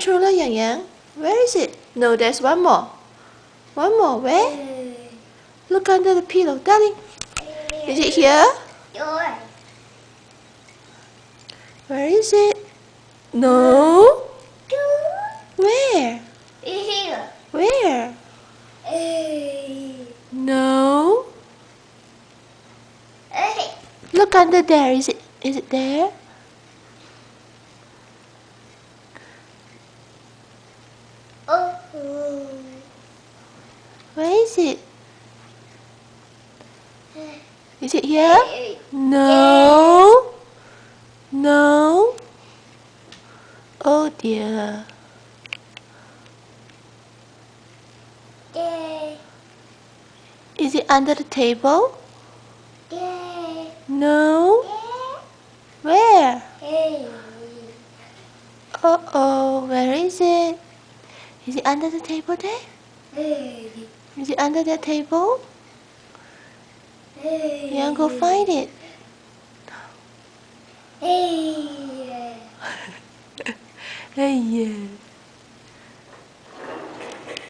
controller, Yangyang? Where is it? No, there's one more. One more. Where? Look under the pillow, darling. Is it here? Where is it? No. Where? Where? No. Look under there. Is it there? Where is it? Is it here? No. No. Oh dear. Is it under the table? No. Where? Uh-oh, where is it? Is it under the table there? Is it under the table? Yeah, go find it. Hey, yeah.